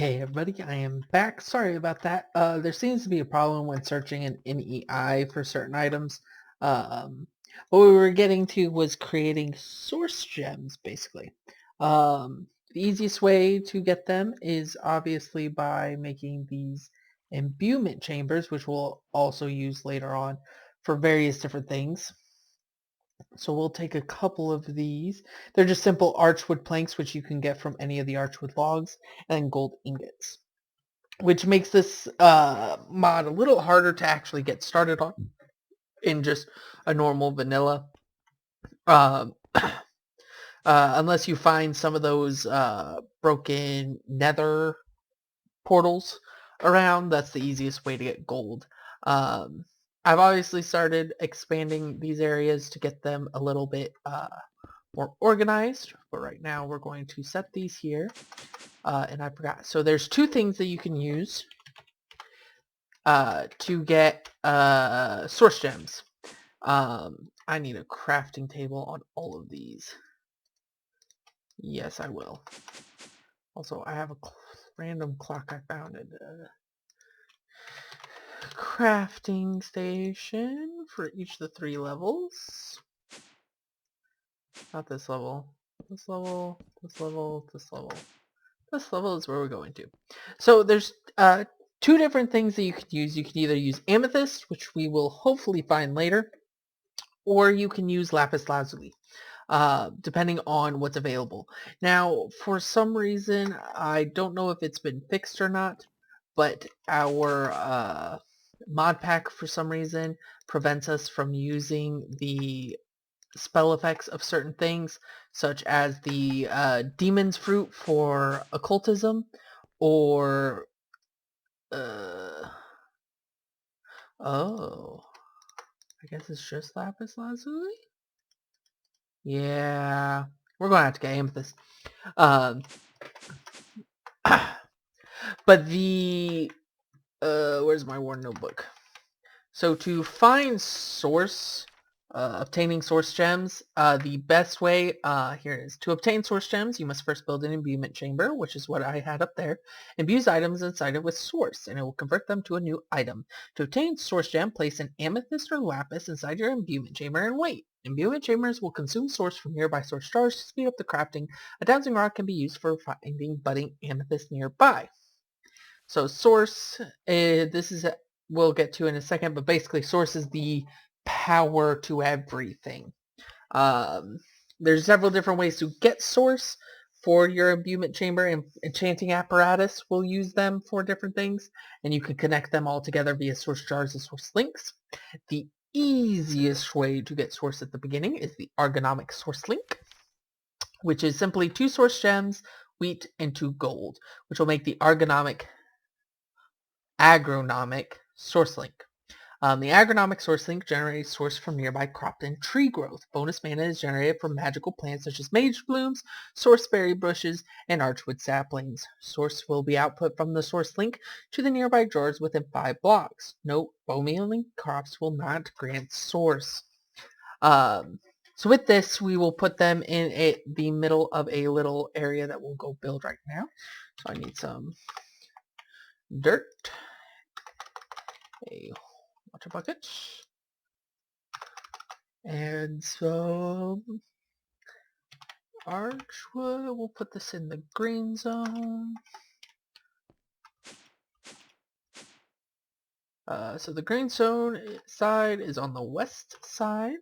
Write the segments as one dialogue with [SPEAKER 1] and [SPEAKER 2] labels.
[SPEAKER 1] Okay, everybody, I am back. Sorry about that. There seems to be a problem when searching in NEI for certain items. Um, what we were getting to was creating source gems, basically. The easiest way to get them is obviously by making these imbuement chambers, which we'll also use later on for various different things. So we'll take a couple of these. They're just simple archwood planks, which you can get from any of the archwood logs, and then gold ingots, which makes this mod a little harder to actually get started on in just a normal vanilla. Unless you find some of those broken nether portals around, that's the easiest way to get gold. I've obviously started expanding these areas to get them a little bit more organized, but right now we're going to set these here. And I forgot. So there's two things that you can use to get source gems. I need a crafting table on all of these. Yes, I will. Also, I have a random clock I found in a crafting station for each of the 3 levels. Not this level. This level, this level, this level. This level is where we're going to. So there's 2 different things that you can use. You can either use amethyst, which we will hopefully find later, or you can use lapis lazuli, depending on what's available. Now, for some reason, I don't know if it's been fixed or not, but our mod pack, for some reason, prevents us from using the spell effects of certain things, such as the demon's fruit for occultism, or oh, I guess it's just lapis lazuli. Yeah, we're gonna have to get amethyst. But the where's my war notebook? So to find source, obtaining source gems, the best way, here it is. To obtain source gems, you must first build an imbuement chamber, which is what I had up there. Imbue items inside it with source, and it will convert them to a new item. To obtain source gem, place an amethyst or lapis inside your imbuement chamber and wait. Imbuement chambers will consume source from nearby source jars to speed up the crafting. A dowsing rod can be used for finding budding amethyst nearby. So source, this is we'll get to in a second, but basically source is the power to everything. There's several different ways to get source for your imbuement chamber, and enchanting apparatus will use them for different things, and you can connect them all together via source jars and source links. The easiest way to get source at the beginning is the ergonomic source link, which is simply 2 source gems, wheat, and 2 gold, which will make the agronomic source link. The agronomic source link generates source from nearby crop and tree growth. Bonus mana is generated from magical plants such as mage blooms, source berry bushes, and archwood saplings. Source will be output from the source link to the nearby drawers within 5 blocks. Note, bone link crops will not grant source. So with this, we will put them in the middle of a little area that we'll go build right now. So I need some dirt, a water bucket, and some archwood. We'll put this in the green zone. So the green zone side is on the west side.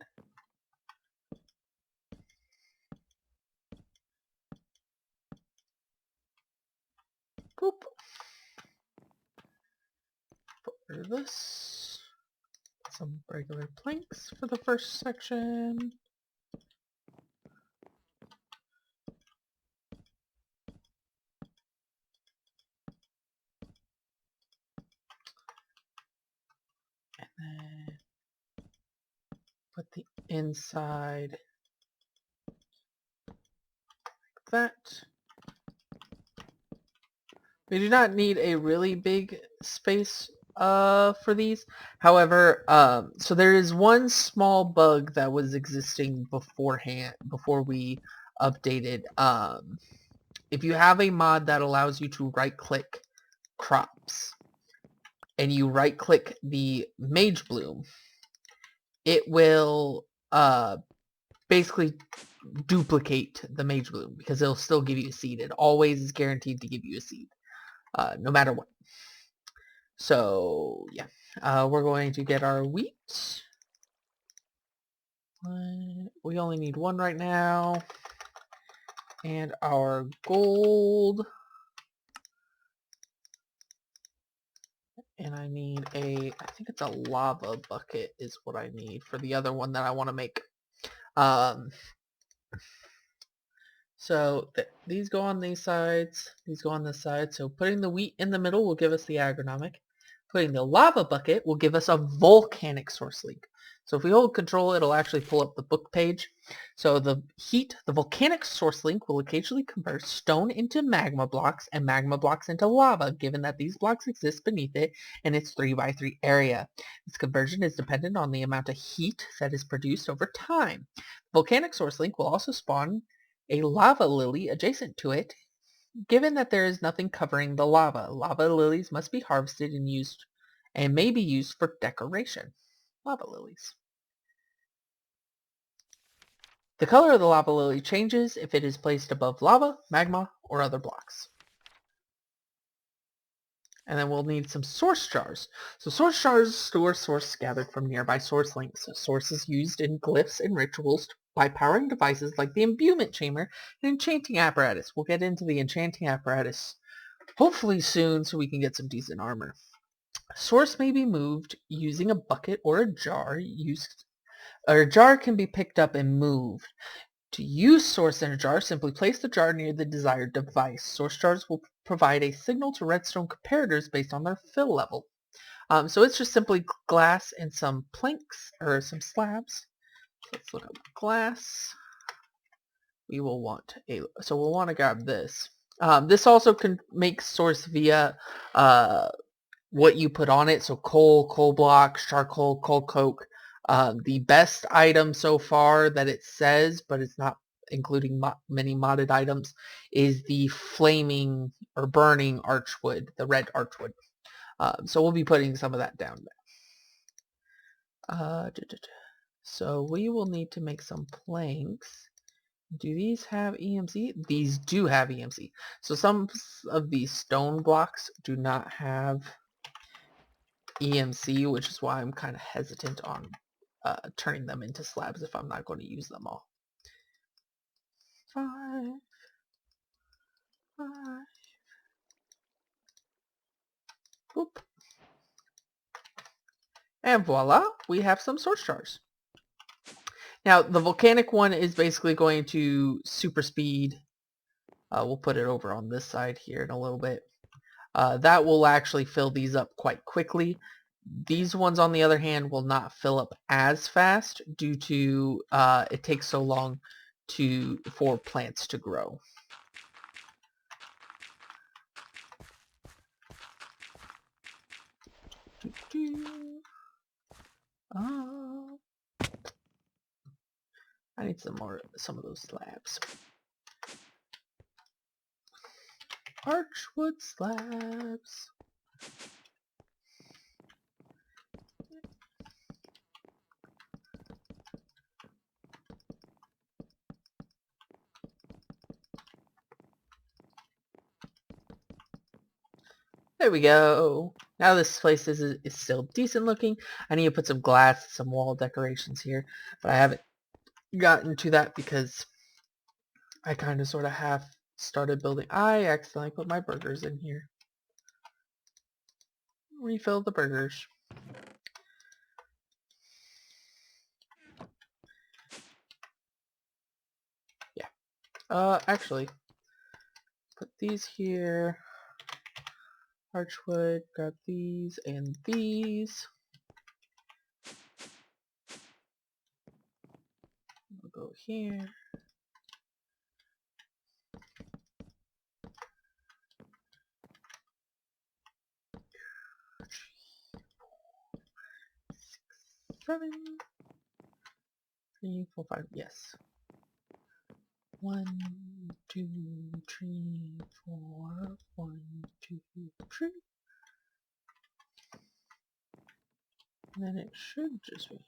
[SPEAKER 1] Boop. Put rid of this. Some regular planks for the first section. And then put the inside like that. We do not need a really big space for these. However, so there is one small bug that was existing beforehand, before we updated if you have a mod that allows you to right-click crops, and you right-click the Mage Bloom, it will basically duplicate the Mage Bloom because it'll still give you a seed. It always is guaranteed to give you a seed, no matter what. So yeah, we're going to get our wheat. We only need one right now, and our gold. And I need I think it's a lava bucket is what I need for the other one that I want to make. So these go on these sides, these go on this side. So putting the wheat in the middle will give us the agronomic. Putting the lava bucket will give us a volcanic source link. So if we hold control, it'll actually pull up the book page. So the volcanic source link will occasionally convert stone into magma blocks and magma blocks into lava, given that these blocks exist beneath it in its 3x3 area. This conversion is dependent on the amount of heat that is produced over time. Volcanic source link will also spawn a lava lily adjacent to it. Given that there is nothing covering the lava, lava lilies must be harvested and used, and may be used for decoration. Lava lilies. The color of the lava lily changes if it is placed above lava, magma, or other blocks. And then we'll need some source jars. So source jars store source gathered from nearby source links. Sources used in glyphs and rituals by powering devices like the imbuement chamber and enchanting apparatus. We'll get into the enchanting apparatus hopefully soon so we can get some decent armor. Source may be moved using a bucket or a jar. A jar can be picked up and moved. To use source in a jar, simply place the jar near the desired device. Source jars will provide a signal to redstone comparators based on their fill level. So it's just simply glass and some planks, or some slabs. Let's look up glass. We will want so we'll want to grab this. This also can make source via what you put on it. So coal blocks, charcoal, coal coke. The best item so far that it says, but it's not including many modded items, is the flaming or burning archwood, the red archwood. So we'll be putting some of that down. So we will need to make some planks. Do these have EMC? These do have EMC. So some of these stone blocks do not have EMC, which is why I'm kind of hesitant on turning them into slabs if I'm not going to use them all. 5. Boop. And voila, we have some source jars. Now, the volcanic one is basically going to super speed. We'll put it over on this side here in a little bit. That will actually fill these up quite quickly. These ones, on the other hand, will not fill up as fast due to it takes so long for plants to grow. I need some of those slabs. Archwood slabs. There we go. Now this place is still decent looking. I need to put some glass, some wall decorations here, but I haven't gotten to that because I kind of sort of half started building. I accidentally put my burgers in here. Refill the burgers. Yeah. Actually, put these here. Archwood, grab these and these. We'll go here. Seven. 3, 4, 5. Yes. 1, 2, 3, 4. 1, 2, 3. And then it should just be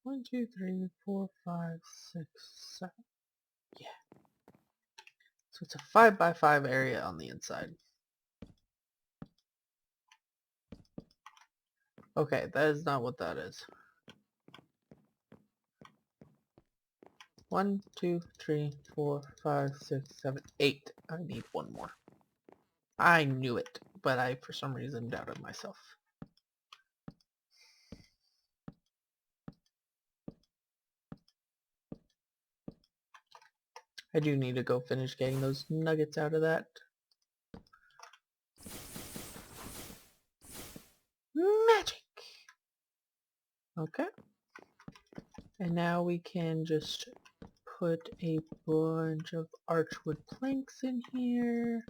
[SPEAKER 1] 1, 2, 3, 4, 5, 6, 7. Yeah. So it's a 5 by 5 area on the inside. Okay, that is not what that is. 1, 2, 3, 4, 5, 6, 7, 8. I need one more. I knew it, but I, for some reason, doubted myself. I do need to go finish getting those nuggets out of that. Magic! Okay. And now we can just put a bunch of archwood planks in here.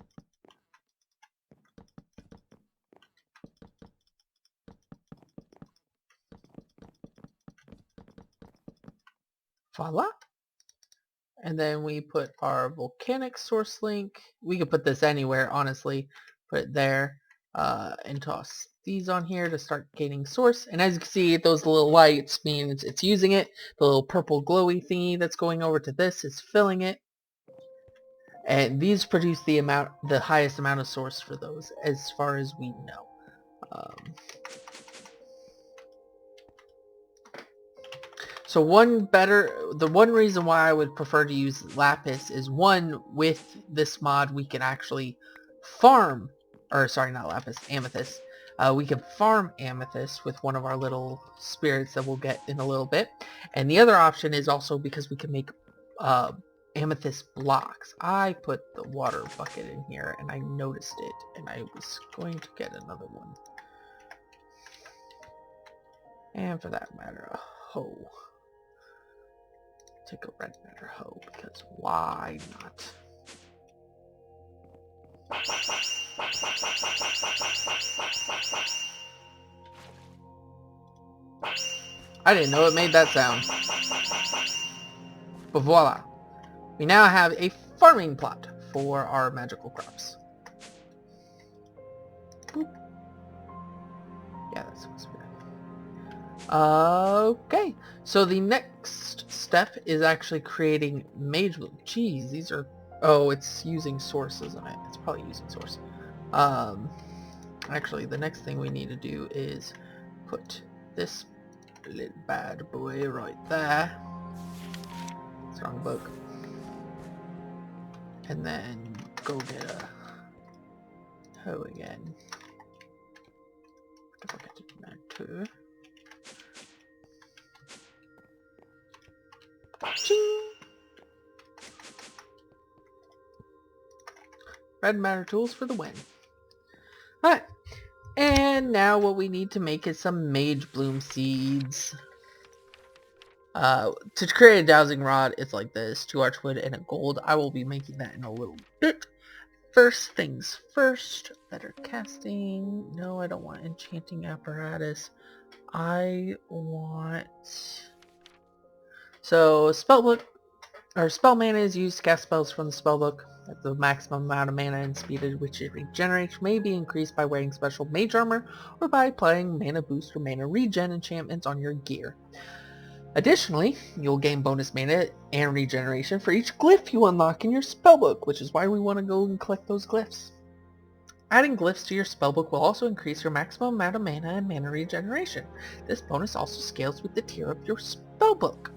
[SPEAKER 1] Voila! And then we put our volcanic source link. We could put this anywhere, honestly. Put it there. And toss these on here to start gaining source. And as you can see, those little lights means it's using it. The little purple glowy thingy that's going over to this is filling it. And these produce the highest amount of source for those, as far as we know. So the one reason why I would prefer to use lapis is, one, with this mod we can actually farm, or sorry, not lapis, amethyst. We can farm amethyst with one of our little spirits that we'll get in a little bit. And the other option is also because we can make amethyst blocks. I put the water bucket in here and I noticed it, and I was going to get another one. And for that matter, a hoe. Take a red matter hoe, because why not? I didn't know it made that sound. But voila. We now have a farming plot for our magical crops. Boop. Yeah, that's supposed to be it. Okay, so the next step is actually creating mage bloom. Jeez, these are... Oh, it's using source, isn't it? It's probably using source. Actually, the next thing we need to do is put this little bad boy right there. Strong book. And then go get a hoe again. Don't forget to do that too. Ching! Red matter tools for the win. Alright. And now what we need to make is some mage bloom seeds. To create a dowsing rod, it's like this. 2 archwood and a gold. I will be making that in a little bit. First things first. Better casting. No, I don't want enchanting apparatus. I want... So, spellbook, or spell mana is used to cast spells from the spellbook. The maximum amount of mana and speed at which it regenerates may be increased by wearing special mage armor or by applying mana boost or mana regen enchantments on your gear. Additionally, you'll gain bonus mana and regeneration for each glyph you unlock in your spellbook, which is why we want to go and collect those glyphs. Adding glyphs to your spellbook will also increase your maximum amount of mana and mana regeneration. This bonus also scales with the tier of your spellbook.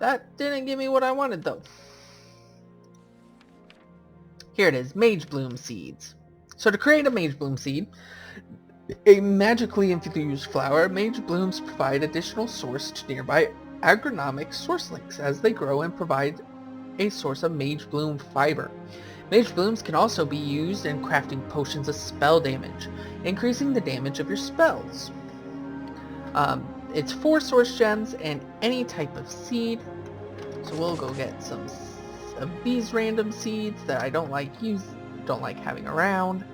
[SPEAKER 1] That didn't give me what I wanted though. Here it is, Mage Bloom Seeds. So to create a Mage Bloom Seed, a magically infused flower, Mage Blooms provide additional source to nearby agronomic source links as they grow and provide a source of Mage Bloom fiber. Mage Blooms can also be used in crafting potions of spell damage, increasing the damage of your spells. It's 4 source gems and any type of seed. So we'll go get some of these random seeds that I don't like having around.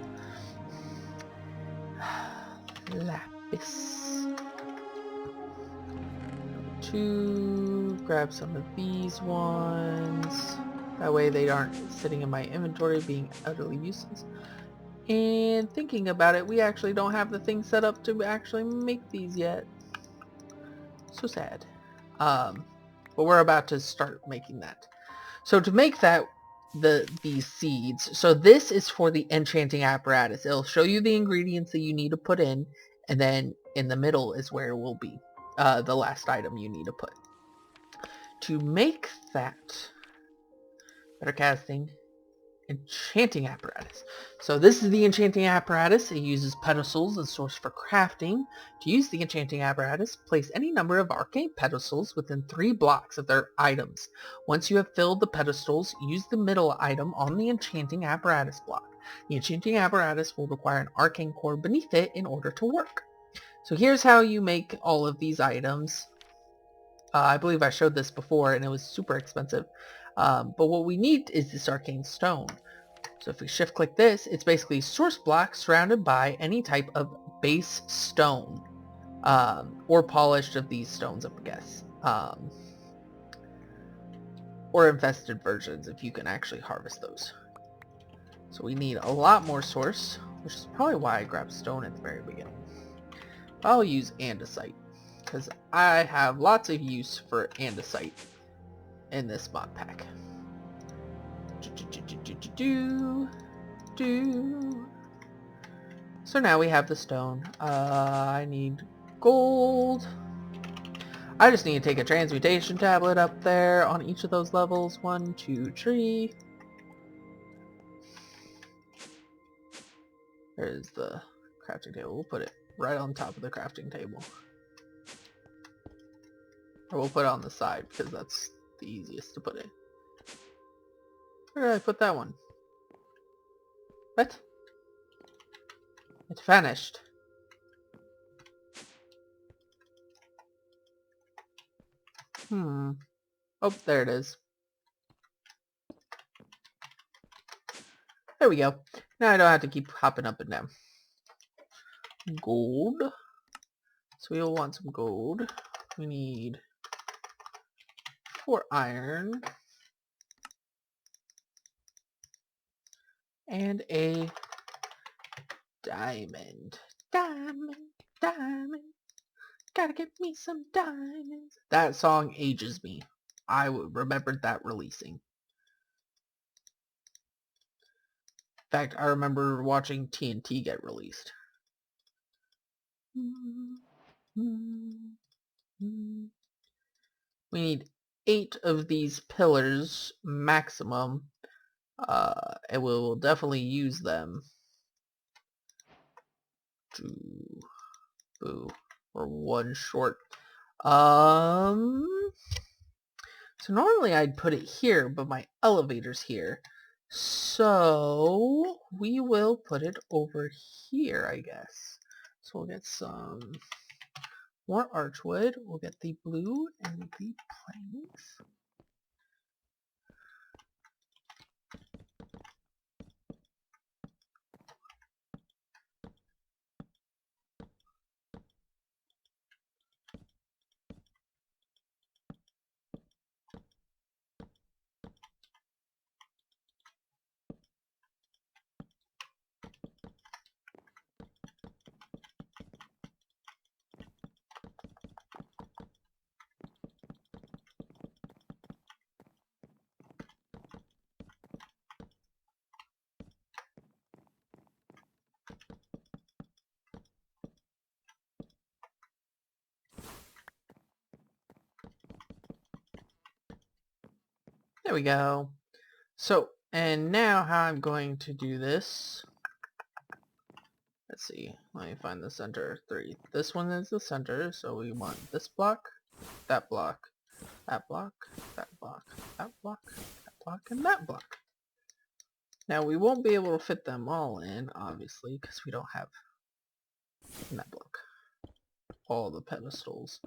[SPEAKER 1] Lapis. 2, grab some of these ones. That way they aren't sitting in my inventory being utterly useless. And thinking about it, we actually don't have the thing set up to actually make these yet. So sad. But we're about to start making that. So to make that, these seeds, so this is for the enchanting apparatus. It'll show you the ingredients that you need to put in, and then in the middle is where it will be the last item you need to put. To make that, better casting, enchanting apparatus. So this is the enchanting apparatus. It uses pedestals as source for crafting. To use the enchanting apparatus, place any number of arcane pedestals within 3 blocks of their items. Once you have filled the pedestals, use the middle item on the enchanting apparatus block. The enchanting apparatus will require an arcane core beneath it in order to work. So here's how you make all of these items. I believe I showed this before and it was super expensive. But what we need is this arcane stone. So if we shift click this, it's basically source block surrounded by any type of base stone. Or polished of these stones, I guess. Or infested versions if you can actually harvest those. So we need a lot more source, which is probably why I grabbed stone at the very beginning. I'll use andesite, because I have lots of use for andesite in this mod pack. So now we have the stone. I need gold. I just need to take a transmutation tablet up there on each of those levels. 1, 2, 3. There's the crafting table. We'll put it right on top of the crafting table. Or we'll put it on the side because that's the easiest to put it. Where did I put that one? What? It vanished. Oh, there it is. There we go. Now I don't have to keep hopping up and down. Gold. So we'll want some gold. We need 4 iron. And a diamond. Diamond, diamond. Gotta get me some diamonds. That song ages me. I remembered that releasing. In fact, I remember watching TNT get released. We need 8 of these pillars maximum. And we'll definitely use them. Boo. Or 1 short. So normally I'd put it here, but my elevator's here. So we will put it over here, I guess. So we'll get some more archwood. We'll get the blue and the planks. There we go. So, and now how I'm going to do this. Let's see. Let me find the center 3. This one is the center, so we want this block, that block, that block, that block, that block, that block, and that block. Now we won't be able to fit them all in, obviously, because we don't have that block. All the pedestals.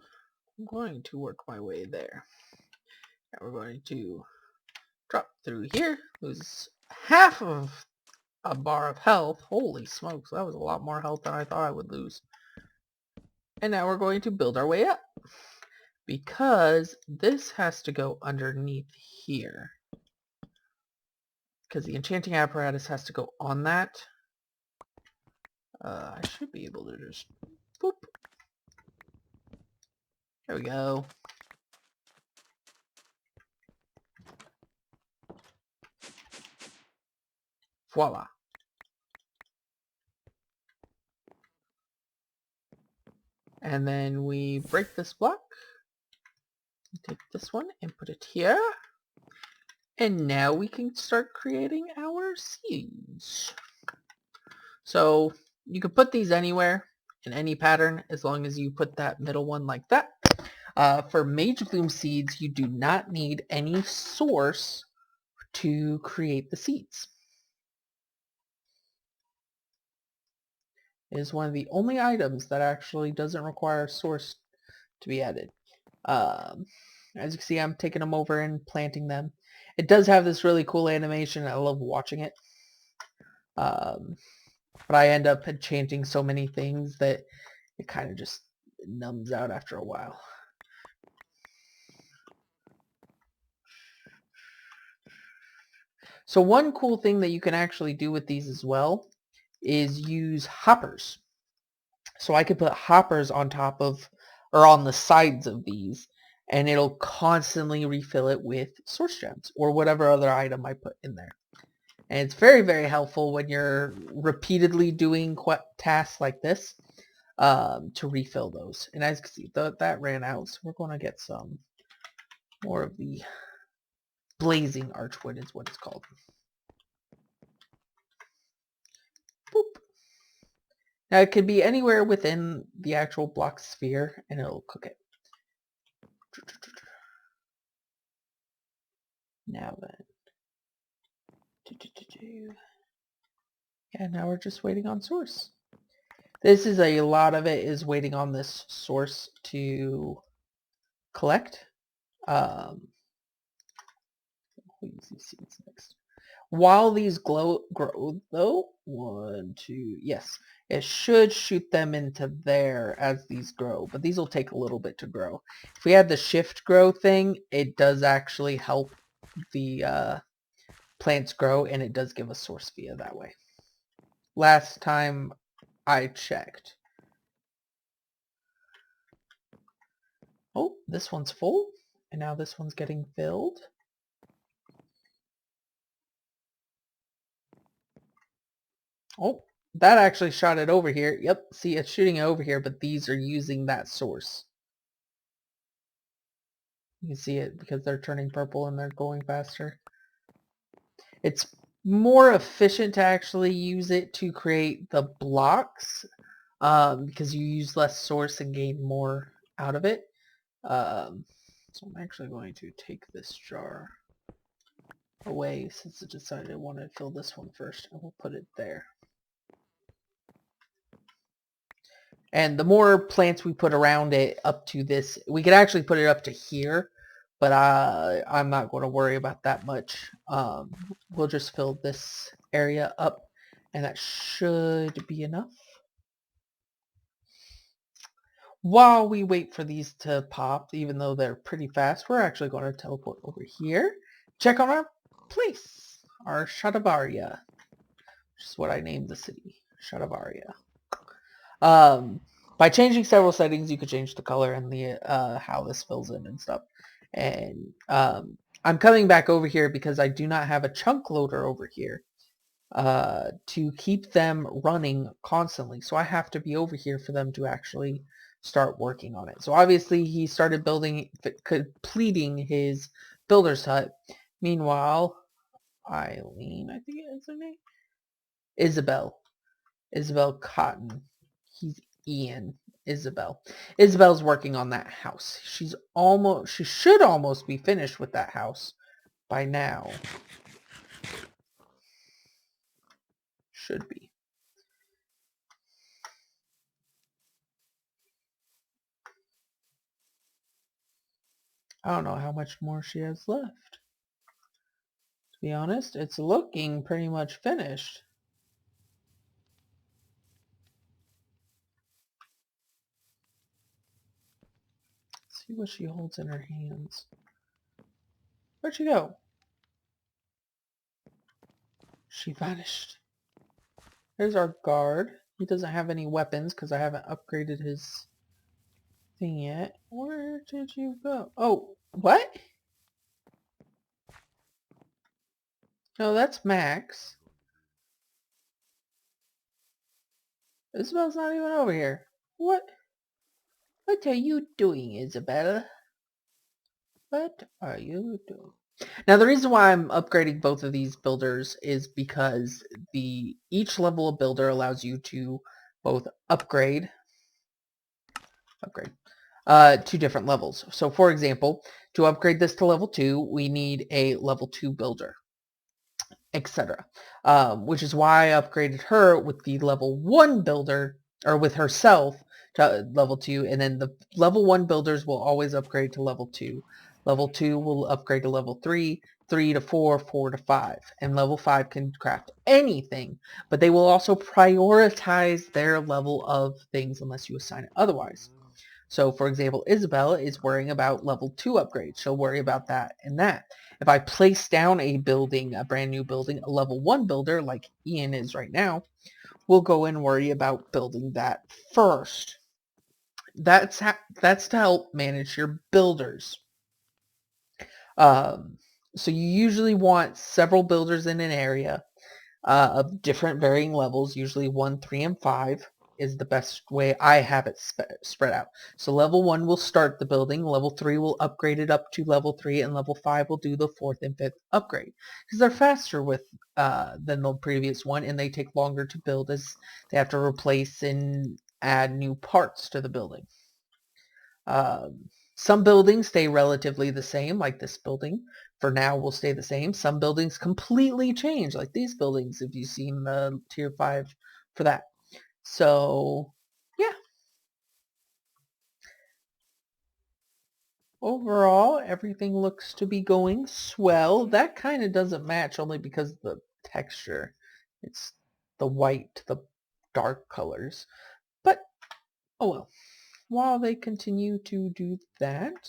[SPEAKER 1] I'm going to work my way there. And we're going to drop through here, lose half of a bar of health. Holy smokes, that was a lot more health than I thought I would lose. And now we're going to build our way up. because this has to go underneath here. Because the enchanting apparatus has to go on that. I should be able to just boop. There we go. Voila. And then we break this block. Take this one and put it here. And now we can start creating our seeds. So you can put these anywhere in any pattern as long as you put that middle one like that. For Mage Bloom seeds, you do not need any source to create the seeds. It is one of the only items that actually doesn't require a source to be added. As you can see, I'm taking them over and planting them. It does have this really cool animation. I love watching it. But I end up enchanting so many things that it kind of just numbs out after a while. So one cool thing that you can actually do with these as well is use hoppers. So I could put hoppers on top of, or on the sides of these, and it'll constantly refill it with source gems or whatever other item I put in there. And it's very, very helpful when you're repeatedly doing tasks like this to refill those. And as you can see, that ran out, so we're going to get some more of the blazing archwood is what it's called. Boop. Now it could be anywhere within the actual block sphere and it'll cook it. Now then. Yeah, now we're just waiting on source. This is a lot of it is waiting on this source to collect. We'll use these seeds next. While these grow though, yes, it should shoot them into there as these grow, but these will take a little bit to grow. If we had the shift grow thing, it does actually help the plants grow, and it does give us source via that way. Last time I checked. Oh, this one's full, and now this one's getting filled. Oh, that actually shot it over here. Yep, see, it's shooting it over here, but these are using that source. You can see it because they're turning purple and they're going faster. It's more efficient to actually use it to create the blocks because you use less source and gain more out of it. So I'm actually going to take this jar away since it decided I want to fill this one first, and we'll put it there. And the more plants we put around it up to this, we could actually put it up to here, but I'm not going to worry about that much. We'll just fill this area up, and that should be enough. While we wait for these to pop, even though they're pretty fast, we're actually going to teleport over here. Check on our place, our Shadavaria, which is what I named the city, Shadavaria. By changing several settings, you could change the color and the how this fills in and stuff. And I'm coming back over here because I do not have a chunk loader over here to keep them running constantly. So I have to be over here for them to actually start working on it. So obviously he started completing his builder's hut. Meanwhile, Eileen, I think is her name? Isabel Cotton. He's Ian. Isabel's working on that house. She should almost be finished with that house by now. Should be. I don't know how much more she has left. To be honest, it's looking pretty much finished. see what she holds in her hands. Where'd she go? She vanished. There's our guard. He doesn't have any weapons because I haven't upgraded his thing yet. Where did you go? Oh, what? No, that's Max. Isabel's not even over here. What? What are you doing, Isabel? What are you doing? Now, the reason why I'm upgrading both of these builders is because each level of builder allows you to both upgrade to different levels. So, for example, to upgrade this to level 2, we need a level 2 builder, etc. Which is why I upgraded her with the level 1 builder, or with herself, to level 2, and then the level 1 builders will always upgrade to level 2. Level 2 will upgrade to level 3, 3 to 4, 4 to 5, and level 5 can craft anything, but they will also prioritize their level of things unless you assign it otherwise. So, for example, Isabel is worrying about level 2 upgrades. She'll worry about that and that. If I place down a building, a brand new building, a level 1 builder, like Ian is right now, will go and worry about building that first. That's to help manage your builders. So you usually want several builders in an area of different varying levels, usually 1, 3, and 5 is the best way I have it spread out. So level 1 will start the building, level 3 will upgrade it up to level 3, and level 5 will do the 4th and 5th upgrade. Because they're faster than the previous one, and they take longer to build as they have to replace and add new parts to the building. Some buildings stay relatively the same, like this building. For now, will stay the same. Some buildings completely change, like these buildings, if you've seen the Tier 5 for that. So, yeah. Overall, everything looks to be going swell. That kind of doesn't match only because of the texture. It's the white to the dark colors. But, oh well. While they continue to do that,